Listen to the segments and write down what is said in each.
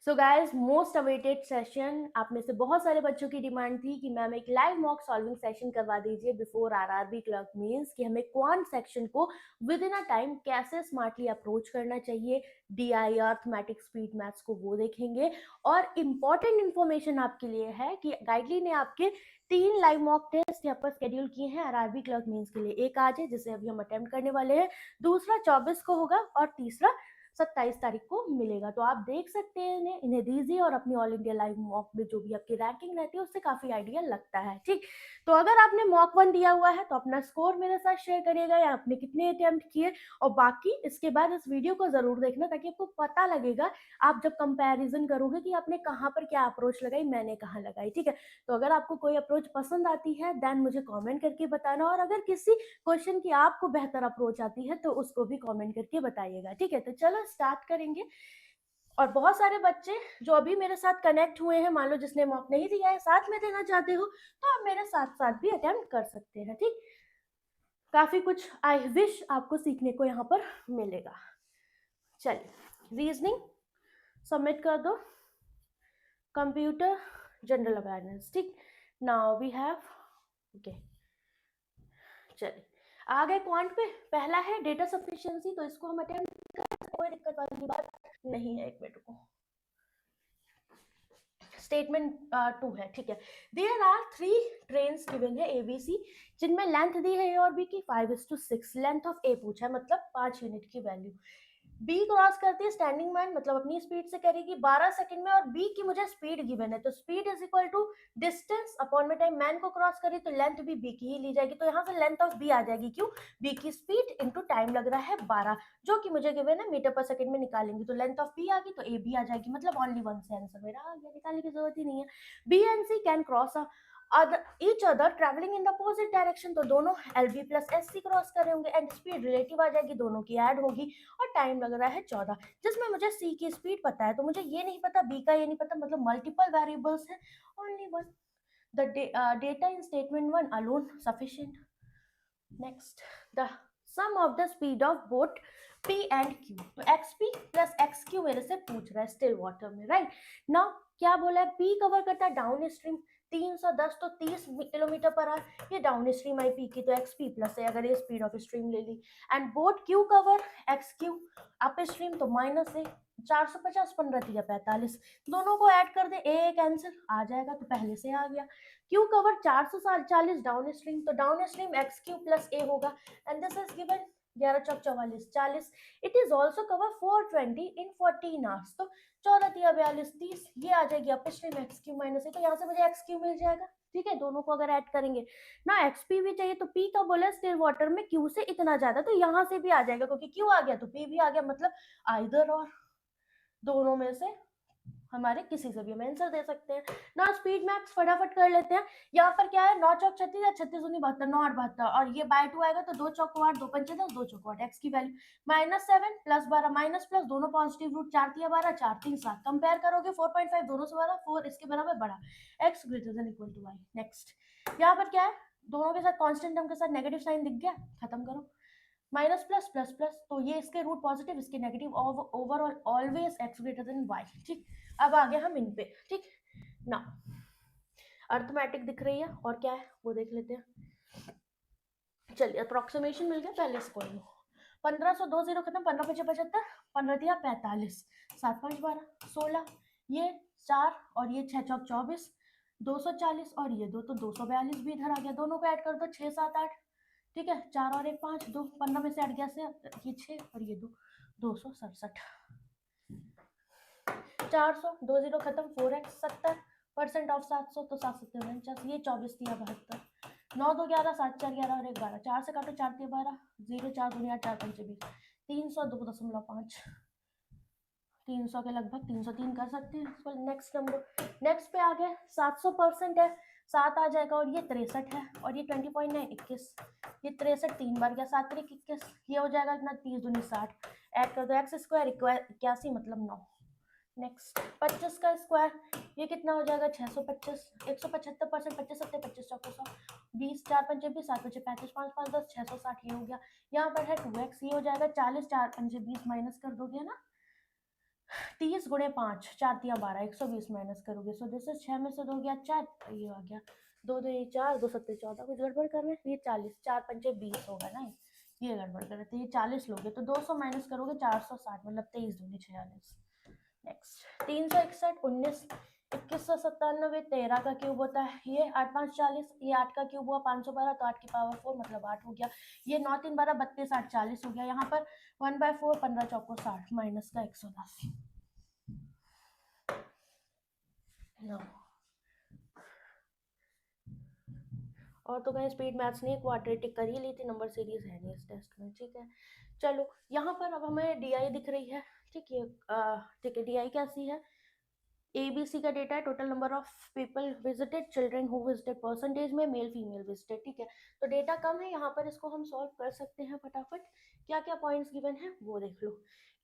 So guys, most awaited session, आप में से बहुत सारे बच्चों की डिमांड थी कि मैम एक लाइव मॉक सॉल्विंग सेशन करवा दीजिए बिफोर आरआरबी क्लर्क मींस कि हमें क्वांट सेक्शन को विद इन अ टाइम कैसे स्मार्टली अप्रोच करना चाहिए। डीआई अर्थमेटिक स्पीड मैथ्स को वो देखेंगे। और इम्पॉर्टेंट इन्फॉर्मेशन आपके लिए है कि गाइडली ने आपके 3 लाइव मॉक टेस्ट यहाँ पर शेड्यूल किए हैं आरआरबी क्लर्क मींस के लिए। एक आज है जिसे अभी हम अटेम्प्ट करने वाले हैं, दूसरा 24 को होगा और तीसरा 27 तारीख को मिलेगा। तो आप देख सकते हैं, इन्हें दीजिए और अपनी ऑल इंडिया लाइव मॉक में जो भी आपकी रैंकिंग रहती है उससे काफी आइडिया लगता है। ठीक, तो अगर आपने मॉक 1 दिया हुआ है तो अपना स्कोर मेरे साथ शेयर करिएगा या आपने कितने अटेम्प्ट किए, और बाकी इसके बाद इस वीडियो को जरूर देखना ताकि आपको पता लगेगा आप जब कंपैरिजन करोगे कि आपने कहाँ पर क्या अप्रोच लगाई, मैंने कहाँ लगाई। ठीक है, तो अगर आपको कोई अप्रोच पसंद आती है देन मुझे कॉमेंट करके बताना, और अगर किसी क्वेश्चन की आपको बेहतर अप्रोच आती है तो उसको भी कमेंट करके बताइएगा। ठीक है, तो चलो स्टार्ट करेंगे। और बहुत सारे बच्चे जो अभी मेरे साथ कनेक्ट हुए हैं, मान लो जिसने मॉक नहीं दिया है, साथ में देना चाहते हो तो आप मेरे साथ साथ भी अटेम्प्ट कर सकते हैं। ठीक, काफी कुछ आई विश आपको सीखने को यहाँ पर मिलेगा। चलिए, रीजनिंग सबमिट कर दो, कंप्यूटर जनरल अवेयरनेस। ठीक, नाउ वी हैव ओके। चलिए आ गए क्वांट पे। पहला है डेटा सफिशिएंसी, तो इसको हम अटेम्प्ट कर, कोई दिक्कत वाली बात नहीं है। एक मिनट को, स्टेटमेंट 2 है। ठीक है, देयर आर 3 ट्रेन्स गिवन है एबीसी, जिनमें लेंथ दी है ए और बी की 5:6। लेंथ ऑफ ए पूछा है, मतलब 5 यूनिट की वैल्यू। बी क्रॉस करती है स्टैंडिंग मैन, मतलब अपनी स्पीड से करेगी 12 सेकंड में, और बी की मुझे स्पीड गिवन है, तो speed is equal to distance upon में टाइम। मैन को क्रॉस करी तो लेंथ भी बी की ही ली जाएगी, तो यहाँ से लेंथ ऑफ बी आ जाएगी। क्यों? बी की स्पीड इनटू टाइम लग रहा है 12, जो कि मुझे गिवन है मीटर पर सेकंड में निकालेंगे, तो लेंथ ऑफ बी आ गई तो ए बी आ जाएगी, मतलब ओनली वन से आंसर मेरा आ गया, निकालने की जरूरत ही नहीं है। B and C can cross each other traveling in the opposite direction, तो दोनों LB प्लस SC क्रॉस कर रहे होंगे, एंड स्पीड रिलेटिव आ जाएगी, दोनों की ऐड होगी, और टाइम लग रहा है 14, जिसमें मुझे C की स्पीड पता है, तो मुझे ये नहीं पता, B का ये नहीं पता, मतलब मल्टीपल वेरिएबल्स है, only one. The data in statement 1 alone sufficient. Next, the sum of the speed of boat P and Q, तो XP प्लस XQ मेरे से पूछ रहा है स्टिल वाटर में, राइट। नाउ क्या बोला है, P कवर करता है डाउन स्ट्रीम 310, तो 30 किलोमीटर पर आवर, ये डाउन स्ट्रीम आई P की, तो XP प्लस है अगर ये स्पीड ऑफ स्ट्रीम ले ली। And boat Q cover XQ up stream, तो माइनस है 450, 15 45, दोनों को ऐड कर दे, ए कैंसिल आ जाएगा, तो पहले से आ गया। क्यू कवर 440 डाउन स्ट्रीम, तो down stream X Q plus A होगा, एंड दिस इज गिवन 11 चौक 44 40। It is also cover 420 in 14 hours, तो 14 दिया 42 30, ये आ जाएगी up stream X Q minus A, तो यहाँ से मुझे एक्स क्यू मिल जाएगा। ठीक है, दोनों को अगर ऐड करेंगे ना, एक्सपी भी चाहिए, तो पी का बोला स्टिल वाटर में क्यू से इतना ज्यादा, तो यहाँ से भी आ जाएगा, क्योंकि क्यू आ गया तो पी भी आ गया, मतलब आइदर और, दोनों में से हमारे किसी से भी हम आंसर दे सकते हैं ना। स्पीड मैप्स फटाफट कर लेते हैं। यहाँ पर क्या है, 9 चौक 36 या 36 दूनी 72, 9 8 72, और ये बाय 2 आएगा, तो 2 चौक 8, 2 पंचे 10, 2 चौक 8, एक्स की वैल्यू -7 प्लस 12 माइनस प्लस, दोनों पॉजिटिव रूट, 4 तिया 12, 4 3 7, कंपेयर करोगे 4.5 दोनों से बड़ा, 4 इसके बराबर बड़ा, x greater than equal to y. Next, यहाँ पर क्या है, दोनों के साथ कांस्टेंट टर्म के साथ नेगेटिव साइन दिख गया, खत्म करो, माइनस प्लस प्लस प्लस, तो ये इसके रूट पॉजिटिव, इसके negative, overall always x greater than y. ठीक, अब आ गया हम इन पे। ठीक ना, अर्थमेटिक दिख रही है, और क्या है वो देख लेते हैं। चलिए, अप्रोक्सीमेशन मिल गया, पहले इसको लो, 1500 2 0 खत्म, 15 5 75, 15 दिया 45, 7 5 12 16, ये 4 और ये 6 चौक 24, 240, और ये 2, तो 242 भी इधर आ गया, दोनों को ऐड कर दो 6 7 8। ठीक है, 4 और 1 5 2, 15 में से हट गया से ये 6 और ये 2, 267, 400 2 0 खत्म, 4x 70% ऑफ 700, तो 7 7 49, ये 24 दिया 72, 9 2 11 7 4 11 और 1 12, 4 से काटो 4 3 12, 0 4 दुनिया 4 पंचे 20, 302.5, 300 के लगभग 303 कर सकते हैं। नेक्स्ट नंबर, नेक्स्ट पे आ गए 700% है, 7 आ जाएगा, और ये 63 है, और ये 20.9 21, ये 63 3 बार गया, 7 3 21, ये हो जाएगा इतना 30 दूनी 60, ऐड कर दो एक्स स्क्वायर 81, मतलब 9। नेक्स्ट, 25 का स्क्वायर, ये कितना हो जाएगा 625, 175%, 25 7 25 चौको 100, 20 4 पंचे 20, 7 पंचे 35, 5 5 10, 660, ये हो गया। यहाँ पर है 2x, ये हो जाएगा 40, 4 पंचे 20, माइनस कर दोगे ना, 30 गुणे 5, 4 तिया 12, 120 माइनस करोगे, सो दिस इज 6 में से 2 गया 4, ये आ गया 2 2 ये 4, 2 7 14, कुछ गड़बड़ कर रहे हैं, ये 40, 4 पंचे 20 होगा ना, ये गड़बड़ कर रहे थे, ये 40 लोगे तो 200 माइनस करोगे 460, मतलब 23 दूनी 46। नेक्स्ट 361, 19, 2197, 13 का क्यूब होता है, ये 8 5 40, ये 8 का क्यूब हुआ 512, तो 8 की पावर 4 मतलब 8 हो गया, ये 9 3 12 32 8 40 हो गया, यहाँ पर 1/4 15 चौको 60 माइनस का 110। नो और तो कहीं स्पीड मैथ्स नहीं, क्वाड्रेटिक कर ही ली थी, नंबर सीरीज है नहीं इस टेस्ट में, ठीक है। चलो यहाँ पर अब हमें डीआई दिख रही है, ठीक है, ठीक है, डीआई कैसी है, एबीसी का डेटा है, total number of people visited, children who visited, percentage में मेल फीमेल विजिटेड, ठीक है। तो डेटा कम है, यहाँ पर इसको हम सॉल्व कर सकते हैं फटाफट। क्या क्या पॉइंट्स गिवन है वो देख लो।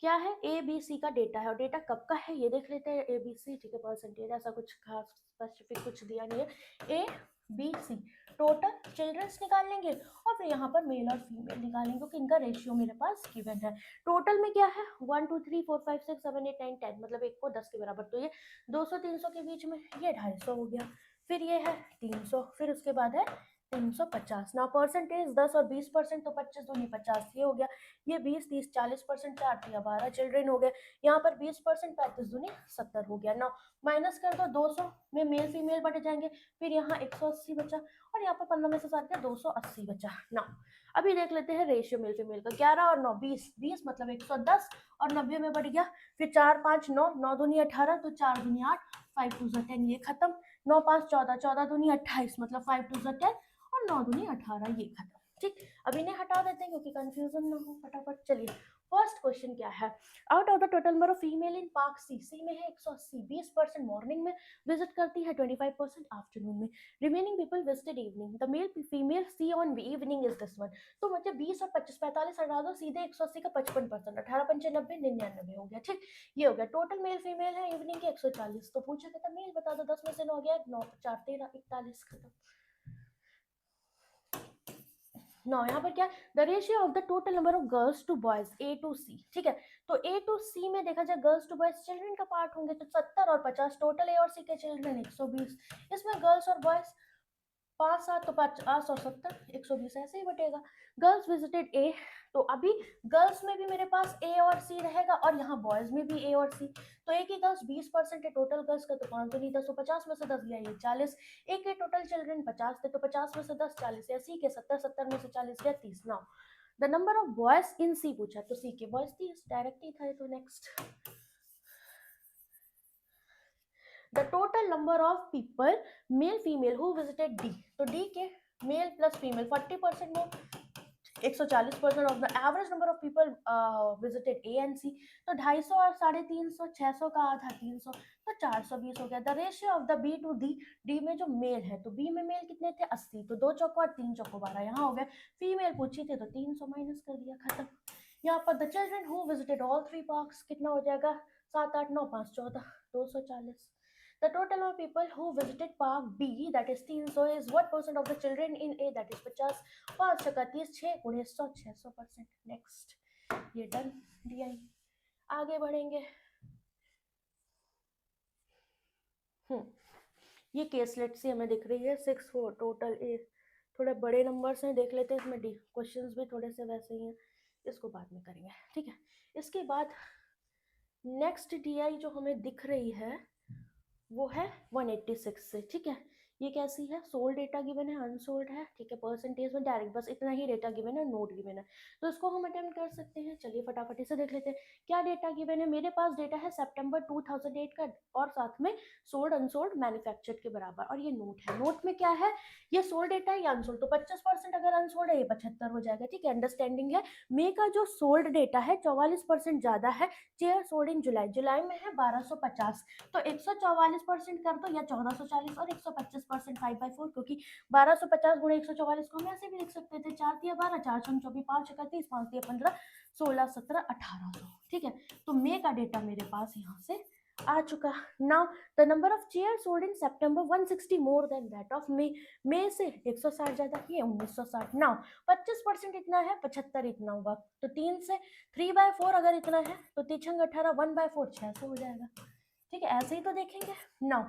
क्या है, ए बी सी का डेटा है, और डेटा कब का है ये देख लेते हैं। ए बी सी, ठीक है, परसेंटेज ऐसा कुछ खास स्पेसिफिक कुछ दिया नहीं है। A B C total childrens निकाल लेंगे, और फिर यहाँ पर मेल और फीमेल निकालेंगे, क्योंकि इनका रेशियो मेरे पास गिवन है। टोटल में क्या है, 1 2 3 4 5 6 7 8 9 10, मतलब 1 को 10 के बराबर, तो ये 200 300 के बीच में, ये 250 हो गया, फिर ये है 300, फिर उसके बाद है 350 ना, परसेंटेज 10 और 20%, तो 25 दूनी 50, ये हो गया, ये 20 30 40%, 4 तिया 12 चिल्ड्रन हो गए, यहाँ पर 20%, 35 दूनी 70 हो गया ना। माइनस कर दो, 200 में मेल फीमेल बढ़ जाएंगे, फिर यहाँ 180 बचा, और यहाँ पर 15 में से 7 280 बचा ना। अभी देख लेते हैं रेशियो मेल फीमेल का, 11 और 9 20, 20 मतलब 110, और 90 में बढ़ गया, फिर 4 5 9, 9 दूनी 18, तो 4 दूनी 8, 5 2 10, ये खत्म, 9 5 14, 14 दूनी 28, मतलब 5 2 10, और 9 दूनी 18, ये खत्म, ठीक। अब इन्हें हटा देते हैं क्योंकि कंफ्यूजन ना हो, फटाफट चलिए। फर्स्ट क्वेश्चन क्या है, out of the total number of female in park C, C में है 180, 20% मॉर्निंग में विजिट करती है, 25% आफ्टरनून में, remaining people visited evening, the male female C on evening is this one. तो मतलब 20 और 25 45 हटा दो, सीधे 180 का 55%, 18 पंचे 90, 99 हो गया, ठीक। ये हो गया, टोटल मेल फीमेल है इवनिंग के 140, तो पूछा कहता मेल बता दो, 10 में से 9 गया, 9 4 13 41, खत्म। नौ, यहाँ पर क्या, the ratio of the total number of girls to boys A to C, ठीक है। तो ए टू सी में देखा जाए गर्ल्स टू बॉयज चिल्ड्रन का पार्ट होंगे, तो 70 और 50, टोटल ए और सी के चिल्ड्रन 120, इसमें गर्ल्स और बॉयज 5 7 तो 50 और 70, 120 ऐसे ही बटेगा। गर्ल्स विजिटेड ए, तो अभी गर्ल्स में भी मेरे पास ए और सी रहेगा, और यहाँ बॉयज में भी ए और सी, तो एक ही गर्ल्स 20% है टोटल गर्ल्स का, तो 5 तो नहीं 10, 50 में से 10 गया ये 40, एक के टोटल चिल्ड्रन 50 थे, तो 50 में से 10 40, या सी के 70, 70 में से 40 गया 30। Now the number of boys in C पूछा, तो सी के बॉयज 30, डायरेक्ट ही था, तो next the total number of people male female who visited D, तो डी के मेल प्लस फीमेल 40% में 140% of the average number of people visited A and C, तो 250 और 350, 600 का आधा 300, तो 420 हो गया। The ratio of the B to D, D में जो मेल है, तो बी में मेल कितने थे 80, तो 2 चौको और 3 चौको 12, यहाँ हो गया। फीमेल पूछी थी तो 300 माइनस कर दिया, खत्म। यहाँ पर the children who visited all 3 parks, कितना हो जाएगा, 7 8 9 5 14, 240। The total of people who visited Park B, that is 300, is what percent of the children in A, that is 50, 5 टका 30, 6 गुणे 100, 600%। नेक्स्ट, ये डन दिया ही, आगे बढ़ेंगे। ये केसलेट सी हमें दिख रही है 6 4 टोटल ए, थोड़े बड़े नंबर्स हैं, देख लेते हैं इसमें डी, क्वेश्चंस भी थोड़े से वैसे ही हैं, इसको बाद में करेंगे, ठीक है। इसके बाद नेक्स्ट डीआई जो हमें दिख रही है वो है 186 से, ठीक है। ये कैसी है, सोल्ड डेटा गिवन है, अनसोल्ड है, ठीक है, परसेंटेज में डायरेक्ट बस इतना ही डेटा गिवन है, नोट गिवन है, तो इसको हम अटेम्प्ट कर सकते हैं। चलिए फटाफट इसे देख लेते हैं, क्या डेटा गिवन है। मेरे पास डेटा है सितंबर 2008 का, और साथ में सोल्ड अनसोल्ड मैन्युफैक्चर्ड के बराबर, और ये नोट है। नोट में क्या है, ये सोल्ड डेटा है या अनसोल्ड, तो 25% अगर अनसोल्ड है, ये 75 हो जाएगा, ठीक है, अंडरस्टैंडिंग है। मे का जो सोल्ड डेटा है 44% ज्यादा है, चेयर सोल्ड इन जुलाई, जुलाई में है 1250, तो 144% कर दो, या 1440, और 125% 5/4, क्योंकि 1250 गुणे 144 को हम ऐसे भी लिख सकते थे, 4 तिया 12, 4 छम 24, 5 31, 5 तिया 15, 16 17 1800, ठीक है। तो मे का डेटा मेरे पास यहाँ से आ चुका. Now the number of chair sold in सितंबर 160 more than that of May से 160 ज्यादा, ये 1960. नाउ 25% इतना है, 75 इतना होगा. तो 3 से 3/4 अगर इतना है तो 3 18 1/4 600 हो जाएगा. ठीक है, ऐसे ही तो देखेंगे. नाउ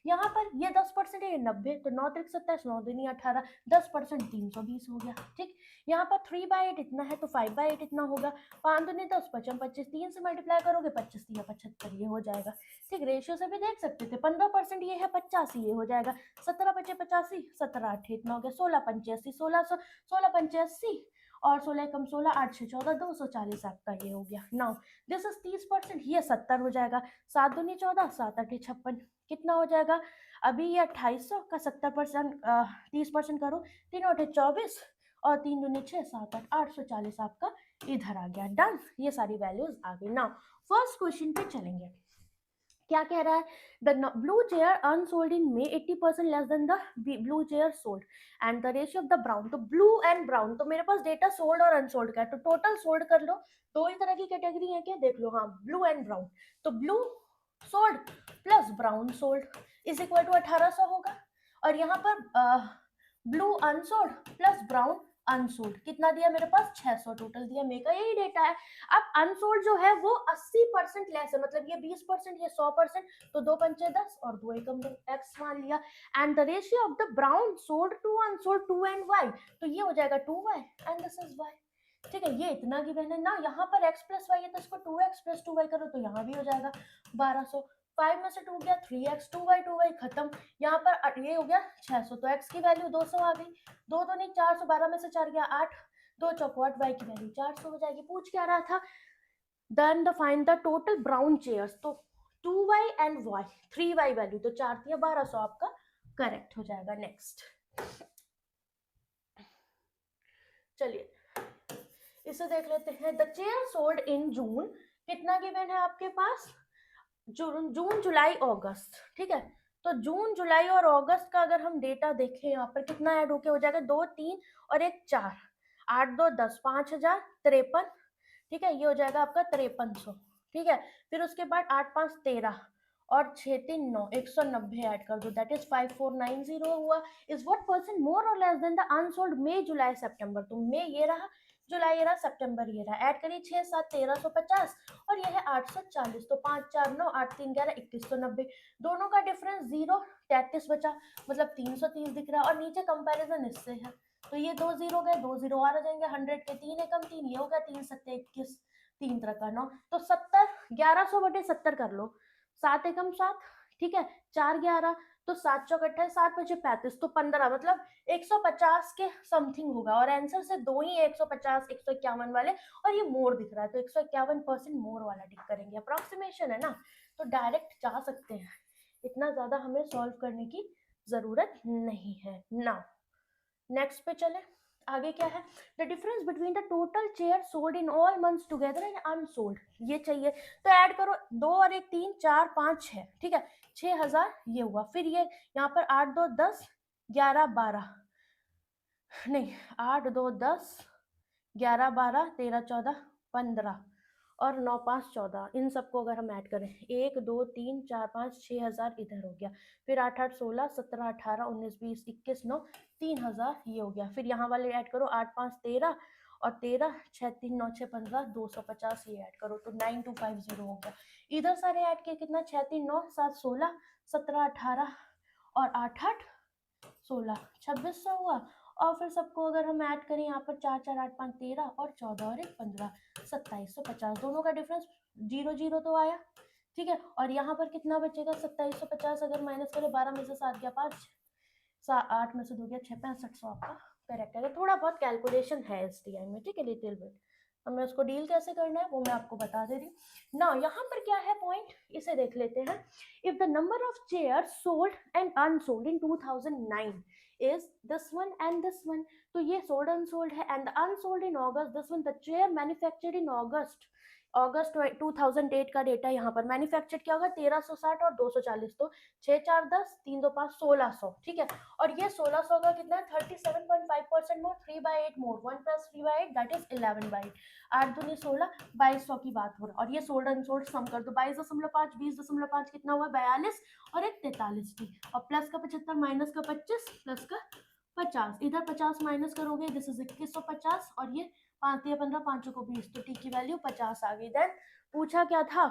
यहाँ पर ये 10% है, ये 90, तो 9 3 27 9 दूनी 18, 10% 320 हो गया. ठीक, यहाँ पर 3/8 इतना है तो 5/8 इतना होगा. 5 दूनी 10 5 25, 3 से मल्टीप्लाई करोगे 25 या 75, ये हो जाएगा. ठीक, रेशियो से भी देख सकते थे. 15% ये है 85, ये हो जाएगा. 17 5 85, 17 8 इतना हो गया. 16 85 1600, 16 85 और 16 कम 16 8 6 14 240 आपका ये हो गया. नाउ दिस इज 30%, ये 70 हो जाएगा. 7 दूनी 14 7 8 56 कितना हो जाएगा. अभी ये 2800 का 70% 30% करो, 3 8 24 और 3 दूनी 6 7 8 840 आपका इधर आ गया. डन, ये सारी वैल्यूज आ गई. नाउ फर्स्ट क्वेश्चन पे चलेंगे. क्या कह रहा है, the blue chair unsold in may 80% less than the blue chair sold and the ratio of the brown. तो ब्लू एंड ब्राउन, तो मेरे पास डेटा सोल्ड और अनसोल्ड का है, तो टोटल सोल्ड कर लो. दो ही तरह की कैटेगरी है क्या, देख लो. हाँ, ब्लू एंड ब्राउन. तो blue sold plus brown sold is equal to 1800 होगा. और यहाँ पर blue unsold plus brown unsold कितना दिया मेरे पास, 600 टोटल दिया. मेरे का यही डेटा है. अब अनसोल्ड जो है वो 80% लेस है, मतलब ये 20%, ये 100%, तो 2 पंचे 10 और 2 एकम 2, एक्स मान लिया. And the ratio of the brown sold to unsold 2 and y, तो ये हो जाएगा 2y and this is y. ठीक है, ये इतना गिवन है ना. यहाँ पर x प्लस वाई है तो इसको 2x प्लस 2y करो तो यहाँ भी हो जाएगा 1200. 5 में से 2 गया 3x, 2y खत्म. यहाँ पर ये हो गया 600, तो x की वैल्यू 200 आ गई. 2 तो नहीं 400, 12 में से 4 गया 8, 2 चौको 8, y की वैल्यू 400 हो जाएगी. पूछ क्या रहा था, then the find the total brown chairs. तो 2y and y, 3y value, तो 4 थी 1200 आपका करेक्ट हो जाएगा. नेक्स्ट चलिए इसे देख लेते हैं. द चेयर सोल्ड इन जून, कितना गिवन है आपके पास, जून जुलाई अगस्त. ठीक है, तो जून जुलाई और अगस्त का अगर हम डेटा देखें यहाँ पर कितना ऐड होके हो जाएगा, 2 3 और 1 4, 8 2 10, 5053. ठीक है, ये हो जाएगा आपका 5300. ठीक है, फिर उसके बाद 8 5 13 और 6 3 9, 190 ऐड कर दो, दैट इज 5490 हुआ. इज व्हाट परसेंट मोर और लेस देन द अनसोल्ड मई जुलाई सितंबर. तो मई ये रहा, जुलाई ये रहा, सितंबर ये रहा. ऐड करिए 6 7 1350 और ये है 840. तो 5 4 9 8 3 11 2190. दोनों का डिफरेंस 0 33 बचा, मतलब 330 दिख रहा है. और नीचे कंपैरिजन इससे है, तो ये 2 0 गए, 2 0 और आ जाएंगे. 100 के 3 एकम 3, ये हो गया 3 7 21, 3 तरह का 9, तो 70 1100 बटे 70 कर लो. 7 एकम 7, ठीक है, 4 11, तो 7 चौक 28, 7 बचे 35, तो 15, मतलब 150 के समथिंग होगा. और आंसर से दो ही 150 151 वाले, और ये मोर दिख रहा है तो 151% मोर वाला टिक करेंगे. अप्रोक्सीमेशन है ना, तो डायरेक्ट जा सकते हैं, इतना ज्यादा हमें सॉल्व करने की जरूरत नहीं है. नाउ नेक्स्ट पे चले. आगे क्या है, the difference between the total chair sold in all months together and unsold, ये चाहिए. तो ऐड करो, 2 और 1 3 4 5 6, ठीक है, 6000 ये हुआ. फिर ये यहाँ पर 8 2 10 11 12, नहीं 8 2 10 11 12 13 14 15 और 9 5 14, इन सबको अगर हम ऐड करें 1 2 3 4 5 6000 इधर हो गया. फिर 8 8 16 17 18 19 20 21 9 3000 ये हो गया. फिर यहाँ वाले ऐड करो 8 5 13 और 13 6 3 9 6 15 250 ये ऐड करो, तो 9250 हो गया. इधर सारे ऐड किए कितना, 6 3 9 7 16 17 18 और 8 8 16 2600 हुआ. और फिर सबको अगर हम ऐड करें यहाँ पर 4 4 8 5 13 और 14 और 1 15, 2750. दोनों का डिफरेंस 0 0 तो आया. ठीक है, और यहाँ पर कितना बचेगा, 2750 अगर माइनस करें, 12 में से 7 गया 5, 8 में से 2 गया 6, 6500 आपका करेक्ट है. थोड़ा बहुत कैलकुलेशन है एस टी आई में, ठीक है, लिटिल बिट. हमें उसको डील कैसे करना है वो मैं आपको बता दे रही हूँ ना. यहाँ पर क्या है पॉइंट, इसे देख लेते हैं. If the number of chair sold and unsold in 2009 is this one and this one, तो ये sold unsold है. and the unsold in August, this one the chair manufactured in August अगस्त 2008 का डेटा यहाँ पर। मैन्युफैक्चर क्या होगा 1360 और 240, तो 6 4 10 3 2 5 1600, ठीक है। और ये 1600 का कितना 37.5% मोर, 3/8 मोर, 1 + 3/8 दैट इज 11/8, 8 दूनी 16, 2200 की बात हो रहा है। और ये सोल्ड अनसोल्ड सम कर दो, 22.5 20.5 कितना हुआ 42 और एक 43 टी, और प्लस का 75 माइनस का 25 प्लस का 50, इधर 50 माइनस करोगे दिस इज 2150, और ये 5 दिया 15 5 को 20, तो टी की वैल्यू 50 आ गई। देन पूछा क्या था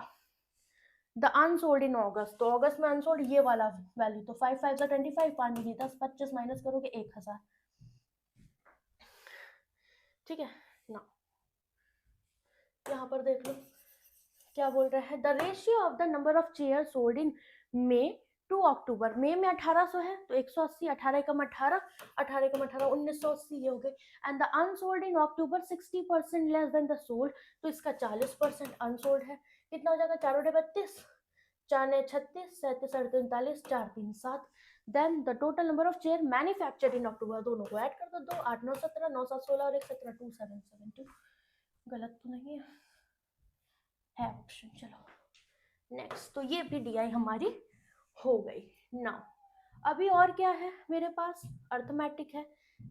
द अनसोल्ड इन अगस्त, तो अगस्त में अनसोल्ड ये वाला वैल्यू, तो 5 5 25, 5 नहीं 10 25 माइनस करोगे 1000, ठीक है ना। यहाँ पर देख लो क्या बोल रहा है, the ratio of the number of chair sold in May to October, मई में 1800 है तो 180, 18 कम 18, 18 कम 18 1980 ये हो गए। And the unsold in October 60% less than the sold, तो इसका 40% अनसोल्ड है, कितना हो जाएगा 4 × 32, 4 × 36, 37 × 39, 4 3 7। Then the total number of chair manufactured in October, दोनों को ऐड कर दो, 2 8 9 17 9 7 16 और 1 17 2 7 7 2, गलत तो नहीं है ऑप्शन। चलो नेक्स्ट, तो ये भी डीआई हमारी हो गई। नाउ अभी और क्या है मेरे पास, अर्थमेटिक है,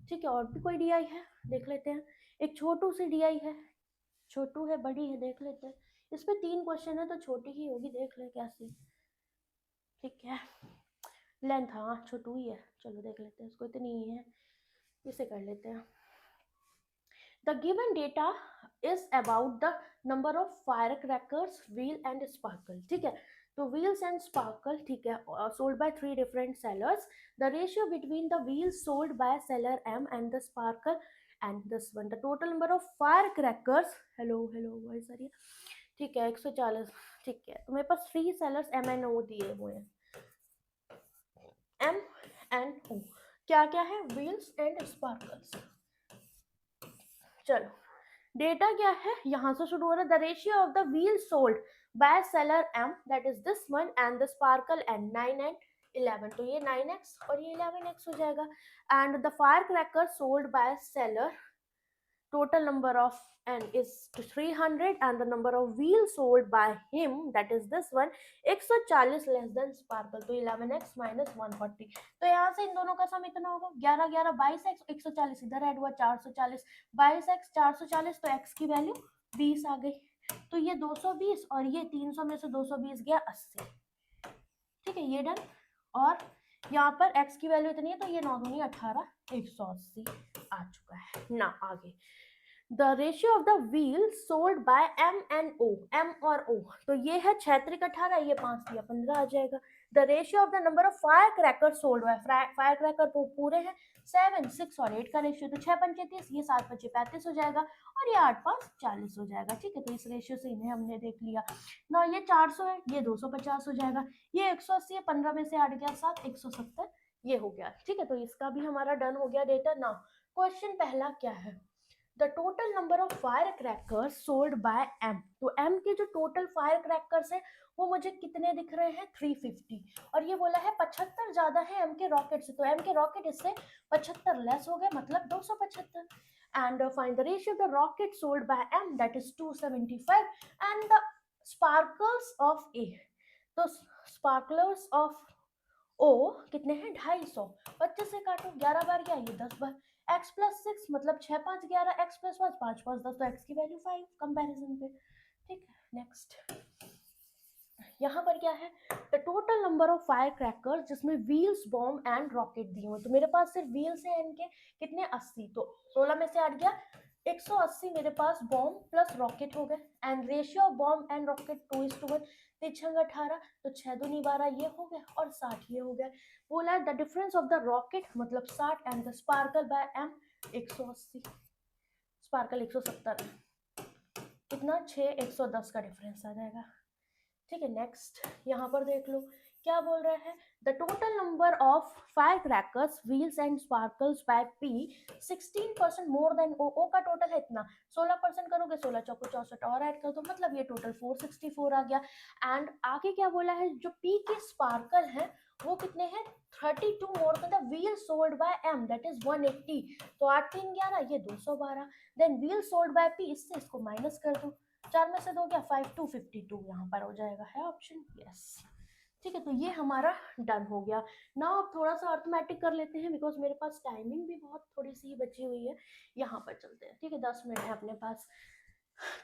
ठीक है, और भी कोई डीआई है देख लेते हैं। एक छोटू सी डीआई है, छोटू है बड़ी है देख लेते हैं, इस पे 3 क्वेश्चन है तो छोटी ही होगी, देख ले कैसी, ठीक है। लेंथ हाँ छोटू ही है, चलो देख लेते हैं, इसको इतनी ही है, इसे कर लेते हैं। The given data is about the number of firecrackers, wheel and sparkle, ठीक है। तो wheels and sparkle, ठीक है, sold by 3 different sellers. The ratio between the wheels sold by seller M and the sparkle and this one. The total number of firecrackers, hello voice आ रही है, ठीक है 140, ठीक है। तो मेरे पास 3 sellers M and O दिए हुए हैं, M and O क्या क्या है, wheels and sparkles। चलो डेटा क्या है, यहां से शुरू हो रहा है, the ratio of the wheel sold by seller M that is this one and the sparkle and 9 and 11, तो ये 9x और ये 11x हो जाएगा। And the fire cracker sold by seller, total number of n is 300 and the number of wheels sold by him that is this one 140 less than sparkle, तो 11x minus 140, तो यहाँ से इन दोनों का सम इतना होगा 11 11 22x 140 इधर ऐड हुआ 440, 22x 440, तो x की वैल्यू 20 आ गई, तो ये 220 और ये 300 में से 220 गया 80, ठीक है ये डन। और यहाँ पर x की वैल्यू इतनी है तो ये 9 दूनी 18 180 आ चुका है ना। आगे the ratio of the wheel sold by M and O, M और ओ, तो ये है 6 × 18, ये 5 दिया 15 आ जाएगा। The ratio of the number of fire cracker sold by, fire cracker पूरे हैं 7 6 और 8 का रेशियो, तो 6 × 5 30, ये 7 × 5 35 हो जाएगा और ये 8 × 5 40 हो जाएगा, ठीक है। तो इस रेशियो से इन्हें हमने देख लिया ना, ये 400 है ये 250 हो जाएगा, ये 180 है 15 में से 8 गया 7 170 ये हो गया, ठीक है। तो इसका भी हमारा डन हो गया डेटा। ना क्वेश्चन पहला क्या है, the total number of fire crackers sold by M, तो एम के जो टोटल फायर क्रैकर्स है वो मुझे कितने दिख रहे हैं 350, और ये बोला है 75 ज्यादा है एम के रॉकेट से, तो एम के रॉकेट इससे 75 लेस हो गए मतलब 275। And find the ratio of the rocket sold by M that is 275 and the sparkles of A, तो स्पार्कलर्स ऑफ ओ कितने हैं 250, 25 से काटो 11 बार क्या ये 10 बार, x + 6 मतलब 6 5 11, x + 5 5 5 10, तो x की वैल्यू 5 कंपैरिजन पे, ठीक है। नेक्स्ट यहाँ पर क्या है, the total number of fire crackers जिसमें व्हील्स बॉम्ब एंड रॉकेट दिए हुए, तो मेरे पास सिर्फ व्हील्स हैं इनके कितने 80, तो 16 में से 8 गया 180 मेरे पास बॉम्ब प्लस रॉकेट हो गए। And ratio of bomb and rocket 2:1, 3 18, तो 6 दूनी 12 ये हो गया और 60 ये हो गया। बोला है the difference of the rocket मतलब 60 and the sparkle by M 180, sparkle 170, कितना 6 110 का डिफरेंस आ जाएगा, ठीक है। नेक्स्ट यहाँ पर देख लो क्या बोल रहा है, the total number of fire crackers wheels and sparkles by P 16% more than O, O का टोटल है इतना, 16% करोगे 16 चौको 64 और ऐड कर दो मतलब ये टोटल 464 आ गया। एंड आगे क्या बोला है, जो पी के स्पार्कल है वो कितने हैं 32 more than the wheel sold by M that is 180, तो 8 3 11 ये 212, then wheel sold by P, इससे इसको माइनस कर दो 4 में से 2 क्या 5 252 यहाँ पर हो जाएगा, है ऑप्शन यस। ठीक है, तो ये हमारा डन हो गया। नाउ अब थोड़ा सा अर्थमेटिक कर लेते हैं बिकॉज मेरे पास टाइमिंग भी बहुत थोड़ी सी बची हुई है। यहाँ पर चलते हैं, ठीक है, 10 मिनट है अपने पास।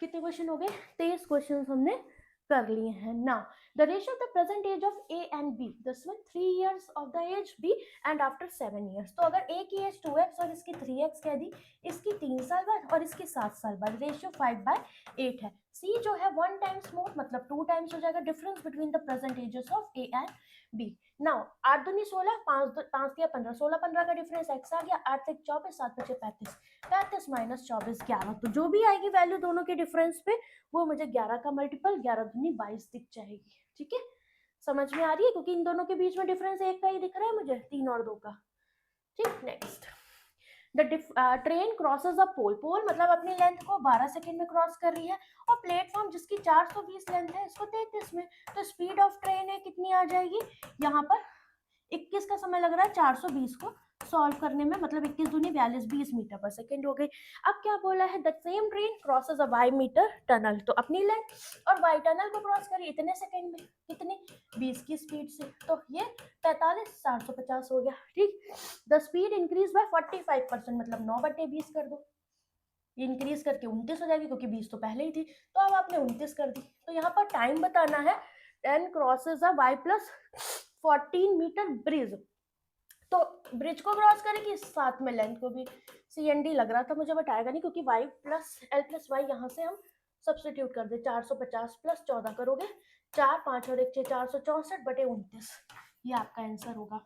कितने क्वेश्चन हो गए, 23 क्वेश्चन हमने कर लिए हैं। Now the ratio of the present age of A and B, this one 3 years of the age B and after 7 years। तो अगर ए की एज 2x और इसकी 3x कह दी, इसकी 3 साल बाद और इसकी 7 साल बाद, रेशियो 5/8 है। सी जो है 1 टाइम्स मोर मतलब 2 टाइम्स हो जाएगा difference between the present ages of A and B. Now 8 दूनी 16, 5 दिया 15, 16 15 का डिफरेंस x आ गया, 8 से 24, 7 बचे 35, 35 माइनस 24 11। तो जो भी आएगी वैल्यू दोनों के डिफरेंस पे वो मुझे 11 का मल्टीपल 11 दूनी 22 दिख जाएगी। ठीक है, समझ में आ रही है, क्योंकि इन दोनों के बीच में डिफरेंस एक का ही दिख रहा है मुझे, 3 और 2 का। ठीक, नेक्स्ट द ट्रेन क्रॉसेस अ पोल, पोल मतलब अपनी लेंथ को 12 सेकंड में क्रॉस कर रही है और प्लेटफॉर्म जिसकी 420 लेंथ है इसको 33 में। तो स्पीड ऑफ ट्रेन है कितनी आ जाएगी, यहाँ पर 21 का समय लग रहा है 420 को सॉल्व करने में, मतलब 21 दूनी 42 20 मीटर पर सेकेंड हो गई। अब क्या बोला है, the same train crosses a y metre tunnel, तो अपनी लेंथ और वाई टनल को क्रॉस करिए इतने सेकेंड में, कितनी 20 की स्पीड से, तो ये 45 450 हो गया। ठीक, द स्पीड इंक्रीज बाय 45% मतलब 9/20 कर दो, इंक्रीज करके 29 हो जाएगी क्योंकि 20 तो पहले ही थी, तो अब आपने 29 कर दी। तो यहाँ पर टाइम बताना है, 10 crosses a Y plus 14 metre bridge, तो ब्रिज को क्रॉस करेगी साथ में लेंथ को भी, CND लग रहा था मुझे बट आएगा नहीं क्योंकि y plus L plus y यहाँ से हम सब्सटीट्यूट कर दे, 450 प्लस 14 करोगे 4 5 और 1 6 464/29, ये आपका आंसर होगा।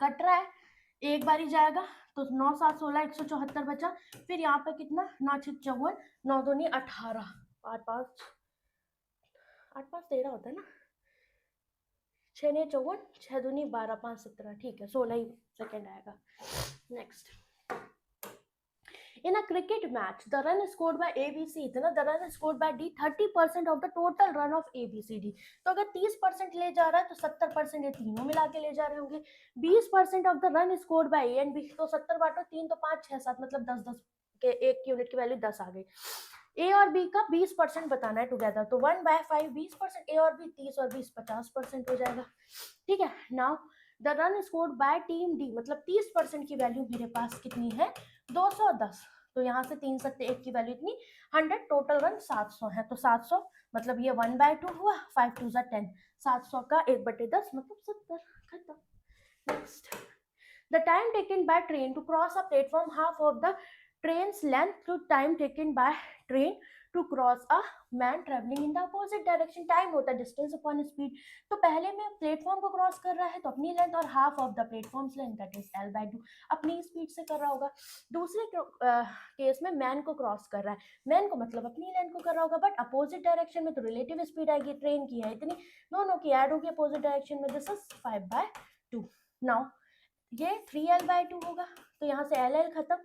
कट रहा है, एक बार ही जाएगा तो 9 7 16 174 बचा, फिर यहाँ पे कितना 9 6 54 9 दूनी 18 8 5 8 5 13 होता है ना, 6 ने 54 6 दूनी 12 5 17, ठीक है 16 ही सेकेंड आएगा। Next, in a cricket match the run scored by ABC इतना, the run scored by D 30% of the total run of ABCD। तो अगर 30% ले जा रहा है तो 70% ये तीनों मिला के ले जा रहे होंगे। 20% of the run scored by A and B, तो 70 बांटो 3 तो 5 6 7 मतलब 10 10 के एक यूनिट की वैल्यू 10 आ गई। ए और बी का 20% बताना है टुगेदर, तो 1/5 20%, ए और बी 30 और 20 50% हो जाएगा। ठीक है, now the run scored by team D, मतलब 30% की वैल्यू मेरे पास कितनी है 210, तो यहाँ से 3 सत्ते 1 की वैल्यू इतनी 100, टोटल रन 700 है, तो 700 मतलब ये 1/2 हुआ, 5 2 10, 700 का 1/10 मतलब 70, खत्म। Next, the time taken by train to cross a platform half of the train's length to time taken by train to cross a man traveling in the opposite direction, time होता है डिस्टेंस अपॉन स्पीड, तो पहले में platform को cross कर रहा है तो अपनी लेंथ और half of the platforms length that is L/2 अपनी स्पीड से कर रहा होगा। दूसरे केस में मैन को क्रॉस कर रहा है, मैन को मतलब अपनी लेंथ को कर रहा होगा, बट अपोजिट डायरेक्शन में तो रिलेटिव स्पीड आएगी, ट्रेन की है इतनी, दोनों की ऐड होगी अपोजिट डायरेक्शन में, दिस इज 5/2। नाउ ये 3L/2 होगा, तो यहाँ से LL खत्म,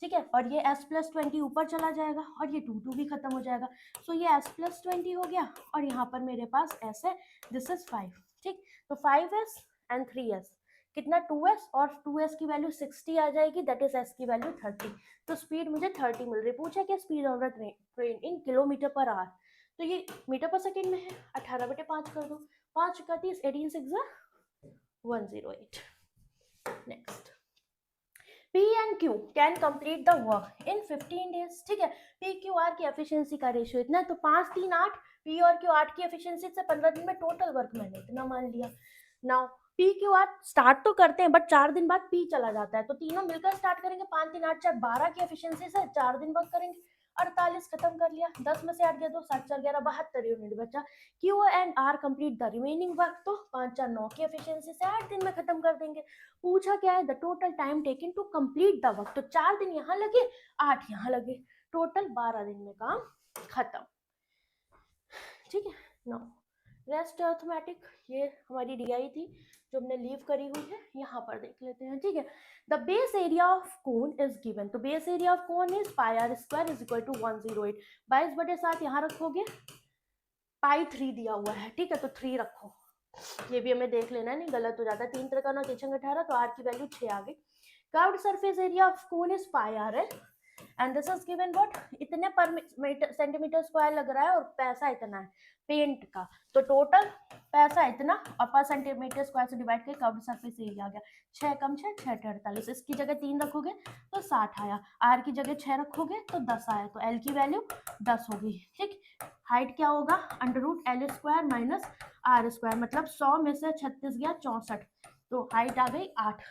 ठीक है, और ये S+20 ऊपर चला जाएगा और ये 2 भी खत्म हो जाएगा, सो ये S+20 हो गया और यहाँ पर मेरे पास S है, दिस इज 5। ठीक, तो 5S एंड 3S कितना 2S और 2S की वैल्यू 60 आ जाएगी, दैट इज S की वैल्यू 30, तो स्पीड मुझे 30 मिल रही। पूछा कि speed of the train in kilometre per hour, तो ये मीटर पर सेकेंड में है, 18/5 कर दो, 5 का 30 18 6 108। Next, P and Q can complete the work in 15 days। ठीक है, PQR की एफिशिएंसी का रेशियो इतना है, तो 5 3 8, P और Q 8 की एफिशिएंसी से 15 दिन में टोटल वर्क मैंने इतना मान लिया। नाउ PQR स्टार्ट तो करते हैं बट 4 दिन बाद P चला जाता है, तो तीनों मिलकर स्टार्ट करेंगे, 5 3 8 4 12 की एफिशिएंसी से 4 दिन वर्क करेंगे, 48 खत्म कर लिया, 10 में से 8 गया 2 7 4 11 72 यूनिट बचा। Q and R complete the remaining work, तो 5 4 9 की एफिशिएंसी से 8 दिन में खत्म कर देंगे। पूछा क्या है, the total time taken to complete the work, तो 4 दिन यहाँ लगे 8 यहाँ लगे, टोटल 12 दिन में काम खत्म। ठीक है, नो रेस्ट अर्थमेटिक, ये हमारी DI थी जो हमने लीव करी हुई है, यहाँ पर देख लेते हैं। ठीक है, the base area of cone is given, तो base area of cone is πr² is equal to 108, 22/7 यहाँ रखोगे, π3 दिया हुआ है, ठीक है, तो 3 रखो, ये भी हमें देख लेना है, नहीं गलत हो जाता है, 3 3 9 3 18, तो R की वैल्यू 6 आ गई। Curved surface area of cone is πr है, and this is given what, इतने पर सेंटीमीटर स्क्वायर लग रहा है और पैसा इतना है पेंट का, तो टोटल पैसा इतना और पर सेंटीमीटर स्क्वायर से डिवाइड करके कर्व्ड सरफेस एरिया आ गया 6 कम 6 6 48, इसकी जगह 3 रखोगे तो 60 आया, आर की जगह 6 रखोगे तो 10 आया, तो एल की वैल्यू 10 होगी। ठीक, हाइट क्या होगा under root L square minus R square, मतलब 100 में से 36 गया 64, तो हाइट आ गई 8।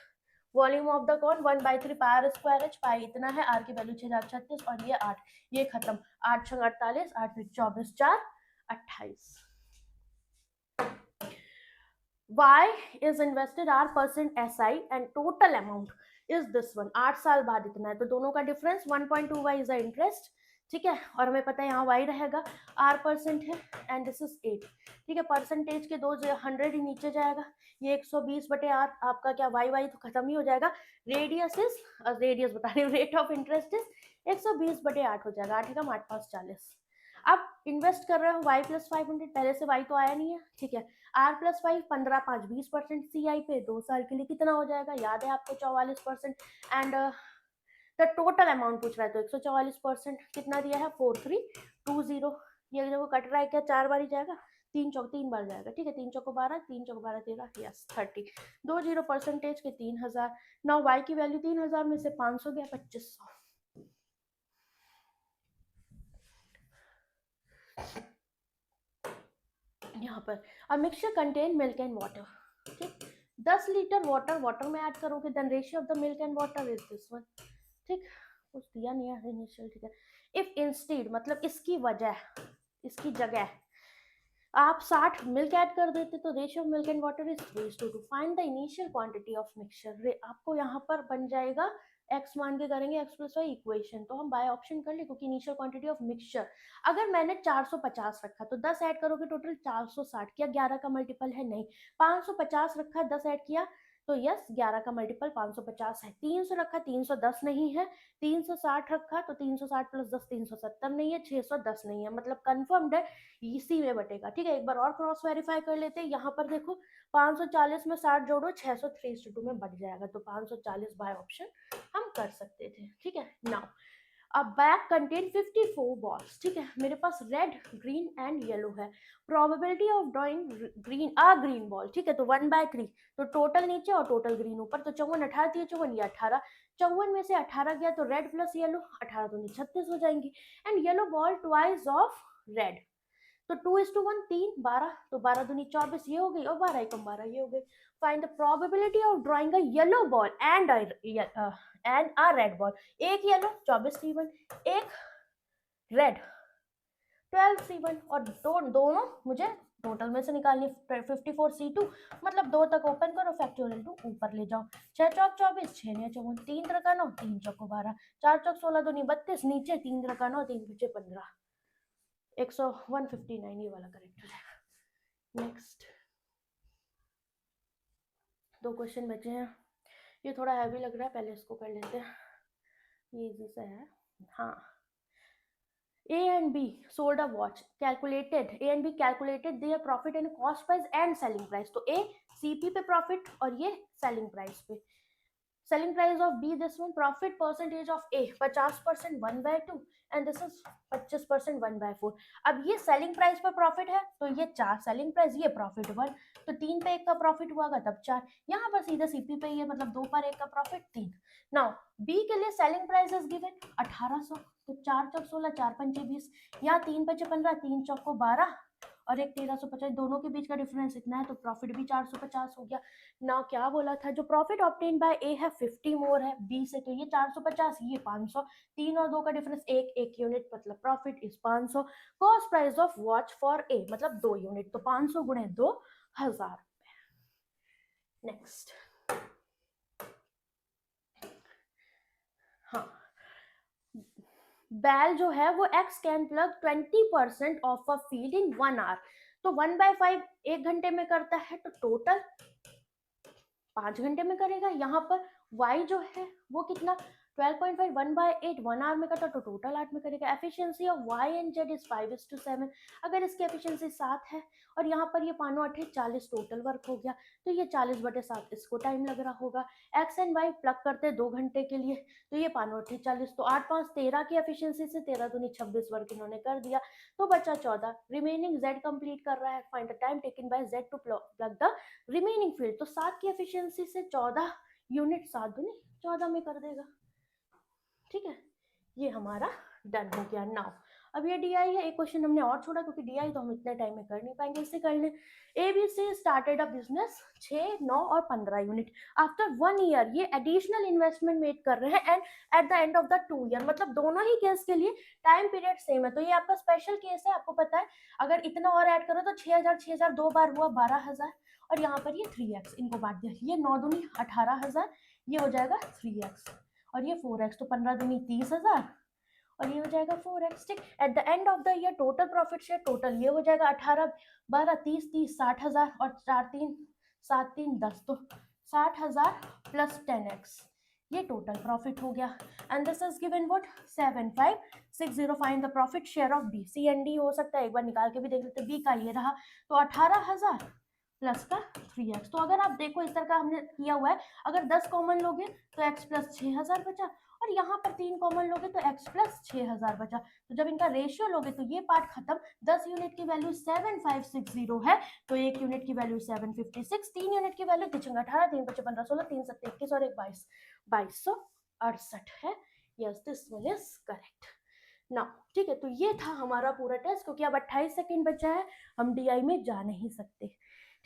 Volume of the cone 1/3 pi R square H, pi इतना है, आर की वैल्यू 6036 और ये 8, ये खत्म, 8 6 48, 8 फिर 24 4 28। Y is invested R% SI and total amount is this one, 8 साल बाद इतना है, तो दोनों का difference 1.2y is the interest। ठीक है, और हमें पता है यहाँ y रहेगा, R% है एंड दिस इज 8। ठीक है, परसेंटेज के 100 ही नीचे जाएगा, ये 120 बटे r, आपका क्या y तो खत्म ही हो जाएगा, रेडियस बता रही हूँ, रेट ऑफ इंटरेस्ट इज 120 बटे 8 हो जाएगा, 8 कम 8 5 40। अब इन्वेस्ट कर रहे हो y प्लस 500, पहले से y तो आया नहीं है। ठीक है, r प्लस 5 15 5 20% CI पे 2 साल के लिए कितना हो जाएगा, याद है आपको 44%, एंड द टोटल अमाउंट पूछ रहा है, तो 144% कितना दिया है 4320, ये देखो कट रहा है क्या, 4 बार ही जाएगा, 3 बार जाएगा। ठीक है, 3 चौको 12, 3 चौको 12 13, यस 30, 20% के 3000। नाउ y की वैल्यू 3000 में से 500 गया 2500। यहाँ पर a mixture contain milk and water. ठीक, 10 लीटर वाटर में ऐड करोगे, then ratio of the milk and water is this one. ठीक, कुछ दिया नहीं है इनिशियल। ठीक है, इफ इंस्टेड मतलब इसकी इसकी जगह आप 60 मिल्क ऐड कर देते तो ratio of milk and water is 3:2। Find the initial quantity of mixture, आपको यहाँ पर बन जाएगा x मान के करेंगे x प्लस वाई इक्वेशन, तो हम बाय ऑप्शन कर ले, क्योंकि इनिशियल क्वांटिटी ऑफ मिक्सचर अगर मैंने 450 रखा तो 10 ऐड करोगे टोटल 460, क्या 11 का मल्टीपल है, नहीं। 550 रखा 10 ऐड किया तो यस 11 का मल्टीपल 550 है। 300 रखा 310 नहीं है, 360 रखा तो 360 प्लस 10 370 नहीं है, 610 नहीं है, मतलब कंफर्म्ड है इसी में बटेगा। ठीक है, एक बार और क्रॉस वेरीफाई कर लेते हैं। यहाँ पर देखो 540 में 60 जोड़ो 600 3:2 में बढ़ जाएगा, तो 540 बाय ऑप्शन हम कर सकते थे। ठीक है, नाउ अ बैग कंटेन 54 बॉल्स। ठीक है, मेरे पास रेड ग्रीन एंड येलो है, probability of drawing green ball. ठीक है, तो 1/3, तो टोटल नीचे और टोटल ग्रीन ऊपर, तो 54 18 दिए 54, ये 18, 54 में से 18 गया तो रेड प्लस येलो 18 तो 36 हो जाएंगी, and yellow ball twice of red, तो 2:1 3 12, तो 12 दूनी 24 ये हो गई और 12 एकम 12 ये हो गई। Find the probability of drawing a yellow ball and a red ball, एक येलो 24 C1, एक रेड 12 C1, और दोनों मुझे टोटल में से निकालनी 54 C2, मतलब 2 तक ओपन करो, फैक्टोरियल 2 ऊपर ले जाओ, 6 चौक 24 6 9 54, 3 3 का 9 3 चौको 12, 4 चौक 16 दूनी 32, नीचे 3 3 का 9 3 5 15, 159 ये वाला करेक्ट हो जाएगा। नेक्स्ट 2 क्वेश्चन बचे हैं, ये थोड़ा हैवी लग रहा है, पहले इसको कर लेते हैं, ये इजी सा है। हाँ, A and B sold a watch, A and B calculated their profit and cost price and selling price, तो A CP पे प्रॉफिट और ये सेलिंग प्राइस पे। Selling price of B this one, profit percentage of A 50% 1/2 and this is 25% 1/4। अब ये selling price पर profit है तो ये 4 सेलिंग प्राइस, ये प्रॉफिट 1, तो 3 पे 1 का प्रॉफिट हुआ तब 4, यहाँ पर सीधा CP पे ये मतलब 2 पर 1 का प्रॉफिट 3। नाउ B के लिए सेलिंग प्राइस इज गिवन 1800, तो 4 चौक 16 4 पंचे 20, यहाँ 3 पंचे 15, 3 चौक को 12 और एक 1350, दोनों के बीच का डिफरेंस इतना है, तो प्रॉफिट भी 450 हो गया। ना क्या बोला था, जो प्रॉफिट ऑब्टेन बाय ए है 50 मोर है बी से, तो ये 450 ये 500, 3 और 2 का डिफरेंस 1 यूनिट, मतलब profit is 500। Cost price of watch for a मतलब 2 यूनिट, तो 500 गुणे 2 1000। नेक्स्ट, हाँ, बैल जो है वो x can plough 20% of a field in 1 hour, तो 1/5 1 घंटे में करता है, तो टोटल 5 घंटे में करेगा। यहाँ पर y जो है वो कितना 12.5 1/8 1 आवर में करता तो टोटल 8 में करेगा। Efficiency of y and z is 5:7। अगर इसकी एफिशिएंसी 7 है और यहाँ पर ये 5 8 40 टोटल वर्क हो गया, तो ये 40/7 इसको टाइम लग रहा होगा। x एंड y प्लग करते 2 घंटे के लिए, तो ये 5 8 40, तो 8 5 13 की एफिशिएंसी से 13 दूनी 26 वर्क इन्होंने कर दिया, तो बचा 14। रिमेनिंग z कंप्लीट कर रहा है। Find the time taken by z to plough the remaining field. तो 7 की एफिशिएंसी से 14 यूनिट 7 दूनी 14 में कर देगा। ठीक है, ये हमारा डन हो गया। नाउ अब ये डीआई है, एक क्वेश्चन हमने और छोड़ा क्योंकि डीआई तो हम इतने टाइम में कर नहीं पाएंगे, इससे कर लें। एबीसी स्टार्टेड अ बिजनेस 6 9 और 15 यूनिट। आफ्टर 1 ईयर ये एडिशनल इन्वेस्टमेंट मेड कर रहे हैं and at the end of the 2 year, मतलब दोनों ही केस के लिए टाइम पीरियड सेम है। तो ये आपका स्पेशल केस है, आपको पता है अगर इतना और ऐड करो तो 6000 6000 दो बार हुआ 12000, और यहाँ पर ये 3x इनको बांट दिया, ये 9 दूनी 18000, ये हो जाएगा 3x और ये 4x, तो 15 दूनी 30,000 और ये हो जाएगा 4x। ठीक, at the end of the year total profit share total ये हो जाएगा 18 12 30 30 60,000 और 4 3 7 3 10, तो 60,000 प्लस 10x ये टोटल प्रॉफिट हो गया। And this is given what 7560। Find the profit share of B. C and D हो सकता है, एक बार निकाल के भी देख लेते। बी का ये रहा, तो 18,000 प्लस का 3x। तो अगर आप देखो इस तरह का हमने किया हुआ है, अगर 10 कॉमन लोगे तो x प्लस 6000 बचा, और यहाँ पर 3 कॉमन लोगे तो x प्लस 6000 बचा। तो जब इनका रेशियो लोगे तो ये पार्ट खत्म। 10 यूनिट की वैल्यू 7560 है, तो 1 यूनिट की वैल्यू 756, 3 यूनिट की वैल्यू 18 3 5 15 16 3 7 21 और 1 22 2268 है। Yes, this one is correct. ना ठीक है, तो ये था हमारा पूरा टेस्ट। क्योंकि अब 28 सेकेंड बचा है, हम डीआई में जा नहीं सकते।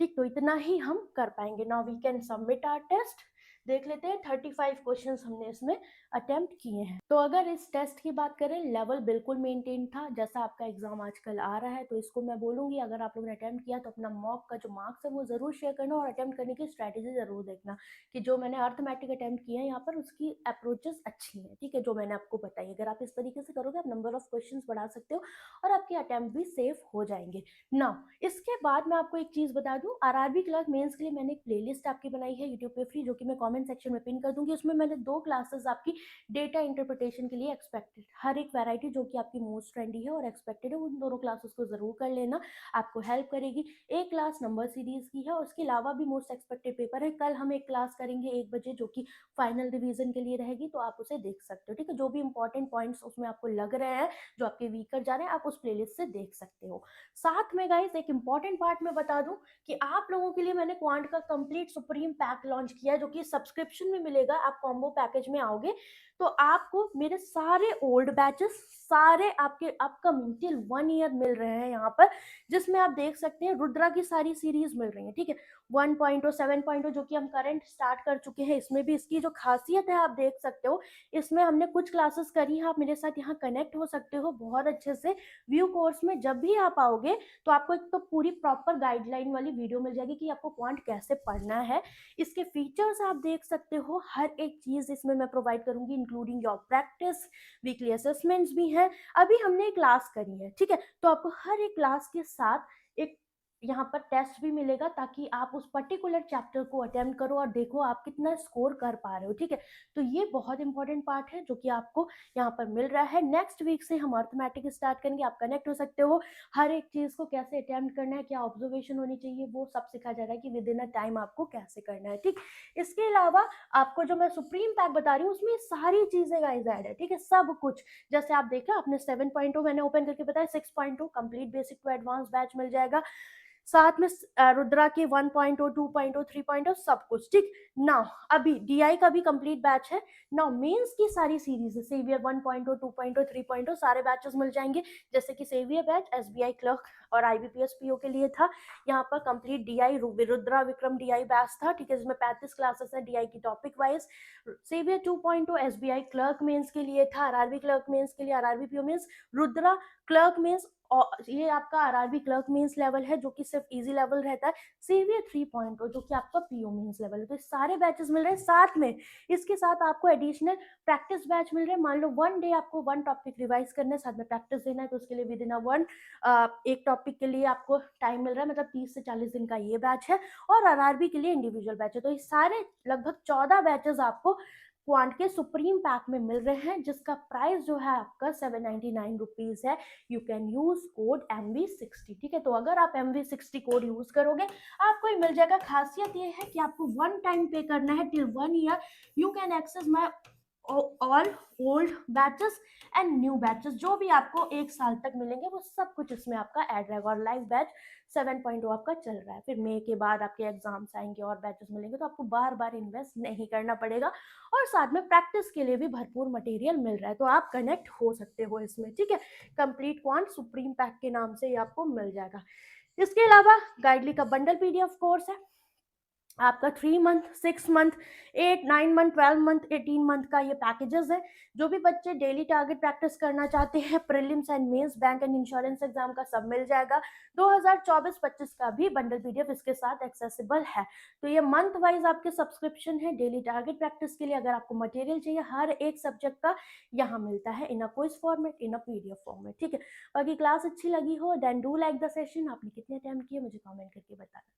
ठीक, तो इतना ही हम कर पाएंगे। Now we can submit our test. देख लेते हैं 35 क्वेश्चंस हमने इसमें अटेम्प्ट किए हैं। तो अगर इस टेस्ट की बात करें, लेवल बिल्कुल मेंटेन था जैसा आपका एग्जाम आजकल आ रहा है। तो इसको मैं बोलूंगी अगर आप लोगों ने अटेम्प्ट किया तो अपना मॉक का जो मार्क्स है वो जरूर शेयर करना, और अटेम्प्ट करने की स्ट्रैटेजी जरूर देखना कि जो मैंने अर्थमेटिक अटेम्प्ट किया है यहाँ पर उसकी अप्रोचेस अच्छी हैं। ठीक है, जो मैंने आपको बताई, अगर आप इस तरीके से करोगे आप नंबर ऑफ क्वेश्चन बढ़ा सकते हो और आपके अटेम्प्ट भी सेफ हो जाएंगे। ना इसके बाद मैं आपको एक चीज बता दूं, आरआरबी क्लर्क मेंस के लिए मैंने एक प्लेलिस्ट आपकी बनाई है यूट्यूब पे फ्री, जो कि मैं कमेंट सेक्शन में पिन कर दूंगी। उसमें मैंने 2 क्लासेस आपकी डेटा इंटरप्रिटेशन के लिए एक्सपेक्टेड, हर एक वैरायटी जो कि आपकी मोस्ट ट्रेंडी है और एक्सपेक्टेड है, उन दोनों क्लासेस को जरूर कर लेना, आपको हेल्प करेगी। एक क्लास नंबर सीरीज की है, उसके अलावा भी मोस्ट एक्सपेक्टेड पेपर है। कल हम एक क्लास करेंगे 1 बजे जो कि फाइनल रिवीजन के लिए रहेगी, तो आप उसे देख सकते हो। ठीक है, जो भी इंपॉर्टेंट पॉइंट्स उसमें आपको लग रहे हैं जो आपके वीकर जा रहे हैं, आप उस प्लेलिस्ट से देख सकते हो। साथ में गाइस एक इंपॉर्टेंट पार्ट में बता दूं कि आप लोगों के लिए मैंने क्वांट का कंप्लीट सुप्रीम पैक लॉन्च किया है, जो कि सब्सक्रिप्शन में मिलेगा। आप कॉम्बो पैकेज में आओगे तो आपको मेरे सारे ओल्ड बैचेस सारे आपके अपकमिंग टिल 1 ईयर मिल रहे हैं यहाँ पर, जिसमें आप देख सकते हैं रुद्रा की सारी सीरीज मिल रही है। ठीक है, 1.0 7.0 जो कि हम करंट स्टार्ट कर चुके हैं, इसमें भी इसकी जो खासियत है आप देख सकते हो। इसमें हमने कुछ क्लासेस करी है, आप मेरे साथ यहाँ कनेक्ट हो सकते हो बहुत अच्छे से। व्यू कोर्स में जब भी आप आओगे तो आपको एक तो पूरी प्रॉपर गाइडलाइन वाली वीडियो मिल जाएगी कि आपको क्वांट कैसे पढ़ना है। इसके फीचर्स आप देख सकते हो, हर एक चीज इसमें मैं प्रोवाइड करूंगी including your practice, weekly assessments भी हैं। अभी हमने एक क्लास करी है, ठीक है, तो आपको हर एक क्लास के साथ एक यहाँ पर टेस्ट भी मिलेगा ताकि आप उस पर्टिकुलर चैप्टर को अटेम्प्ट करो और देखो आप कितना स्कोर कर पा रहे हो। ठीक है, तो ये बहुत इंपॉर्टेंट पार्ट है जो कि आपको यहाँ पर मिल रहा है। नेक्स्ट वीक से हम अर्थमेटिक स्टार्ट करेंगे, आप कनेक्ट हो सकते हो। हर एक चीज को कैसे अटेम्प्ट करना है, क्या ऑब्जर्वेशन होनी चाहिए, वो सब सिखा जा रहा है कि विद इन अ टाइम आपको कैसे करना है। ठीक, इसके अलावा आपको जो मैं सुप्रीम पैक बता रही हूँ उसमें सारी चीजें गाइस ऐड है। ठीक है, सब कुछ जैसे आप देखा आपने 7.0 मैंने ओपन करके बताया, 6.0 complete basic to advance batch मिल जाएगा, साथ में रुद्रा के 1.0 2.0 3.0 सब कुछ। ठीक, नाउ अभी डीआई का भी कंप्लीट बैच है। नाउ मेंस की सारी सीरीज है, सेवियर 1.0 2.0 3.0 सारे बैचेस मिल जाएंगे। जैसे कि सेवियर बैच एसबीआई क्लर्क और आईबीपीएस पीओ के लिए था, यहाँ पर complete DI Rudra Vikram DI batch था। ठीक है, जिसमें 35 क्लासेस है डीआई की topic wise. Saviour 2.0 SBI clerk mains के लिए था, आरआरबी क्लर्क मेंस के लिए, RRB PO mains, Rudra clerk mains, और ये आपका आरआरबी क्लर्क मेंस लेवल है जो कि सिर्फ इजी लेवल रहता है। सीवीए 3.0 जो कि आपका पीओ मेंस लेवल है। तो सारे बैचेस मिल रहे हैं, साथ में इसके साथ आपको एडिशनल प्रैक्टिस बैच मिल रहे हैं। मान लो 1 डे आपको 1 टॉपिक रिवाइज करना है, साथ में प्रैक्टिस देना है, तो उसके लिए विद इन अ 1 एक टॉपिक के लिए आपको टाइम मिल रहा है, मतलब 30 से 40 दिन का ये बैच है। और आरआरबी के लिए इंडिविजुअल बैच है। तो ये सारे लगभग 14 बैचेस आपको क्वांट के सुप्रीम पैक में मिल रहे हैं, जिसका प्राइस जो है आपका 799 रुपीज है। You can use code MV60, ठीक है। तो अगर आप MV60 कोड यूज करोगे आपको ही मिल जाएगा। खासियत ये है कि आपको वन टाइम पे करना है till 1 year. You can access my all old batches and new batches, जो भी आपको 1 साल तक मिलेंगे वो सब कुछ इसमें आपका ऐड रहेगा। और लाइव बैच 7.0 आपका चल रहा है। फिर मई के बाद आपके एग्जाम्स आएंगे और बैचेस मिलेंगे, तो आपको बार बार इन्वेस्ट नहीं करना पड़ेगा। और साथ में प्रैक्टिस के लिए भी भरपूर मटेरियल मिल रहा है, तो आप कनेक्ट हो सकते हो इसमें, ठीक है। कंप्लीट क्वांट सुप्रीम पैक के नाम से ये आपको मिल जाएगा। इसके अलावा गाइडली का बंडल PDF कोर्स है आपका 3 month, 6 month, 8, 9 month, 12 month, 18 month का ये पैकेजेस है। जो भी बच्चे डेली टारगेट प्रैक्टिस करना चाहते हैं, prelims and mains, bank and insurance exam का सब मिल जाएगा। 2024-25 का भी बंडल PDF इसके साथ एक्सेसिबल है। तो ये मंथ वाइज आपके सब्सक्रिप्शन है डेली टारगेट प्रैक्टिस के लिए। अगर आपको मटेरियल चाहिए हर एक सब्जेक्ट का, यहाँ मिलता है in a quiz format, in a PDF format, ठीक है। बाकी क्लास अच्छी लगी हो then do like the session. आपने कितने अटेम्प्ट किए मुझे कमेंट करके बताना।